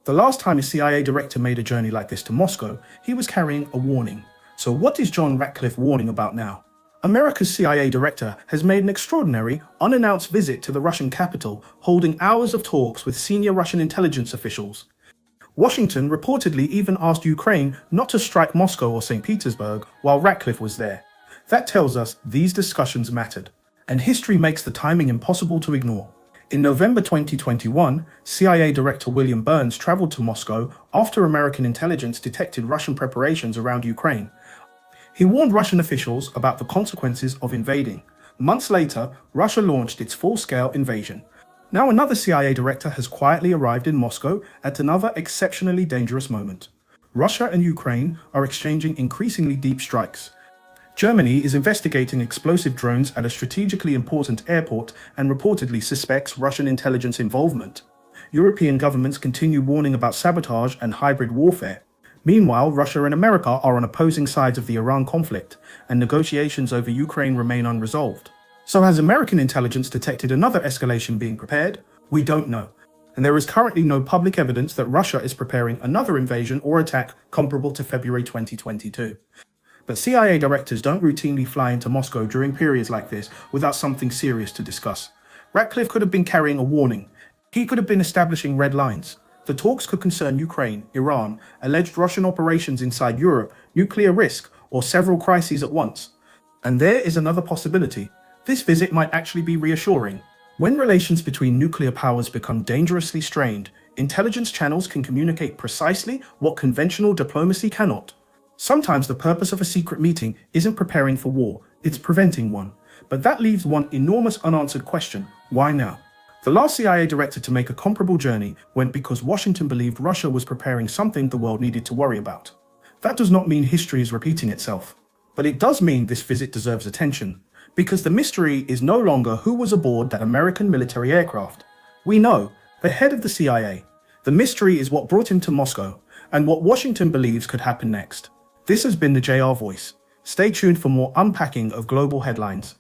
The last time a CIA director made a journey like this to Moscow, he was carrying a warning. So what is John Ratcliffe warning about now? America's CIA director has made an extraordinary, unannounced visit to the Russian capital, holding hours of talks with senior Russian intelligence officials. Washington reportedly even asked Ukraine not to strike Moscow or St. Petersburg while Ratcliffe was there. That tells us these discussions mattered, and history makes the timing impossible to ignore. In November 2021, CIA Director William Burns traveled to Moscow after American intelligence detected Russian preparations around Ukraine. He warned Russian officials about the consequences of invading. Months later, Russia launched its full-scale invasion. Now another CIA director has quietly arrived in Moscow at another exceptionally dangerous moment. Russia and Ukraine are exchanging increasingly deep strikes. Germany is investigating explosive drones at a strategically important airport and reportedly suspects Russian intelligence involvement. European governments continue warning about sabotage and hybrid warfare. Meanwhile, Russia and America are on opposing sides of the Iran conflict, and negotiations over Ukraine remain unresolved. So has American intelligence detected another escalation being prepared? We don't know. And there is currently no public evidence that Russia is preparing another invasion or attack comparable to February 2022. But CIA directors don't routinely fly into Moscow during periods like this without something serious to discuss. Ratcliffe could have been carrying a warning. He could have been establishing red lines. The talks could concern Ukraine, Iran, alleged Russian operations inside Europe, nuclear risk, or several crises at once. And there is another possibility. This visit might actually be reassuring. When relations between nuclear powers become dangerously strained, intelligence channels can communicate precisely what conventional diplomacy cannot. Sometimes the purpose of a secret meeting isn't preparing for war, it's preventing one. But that leaves one enormous unanswered question: why now? The last CIA director to make a comparable journey went because Washington believed Russia was preparing something the world needed to worry about. That does not mean history is repeating itself. But it does mean this visit deserves attention, because the mystery is no longer who was aboard that American military aircraft. We know, the head of the CIA. The mystery is what brought him to Moscow, and what Washington believes could happen next. This has been the JR Voice. Stay tuned for more unpacking of global headlines.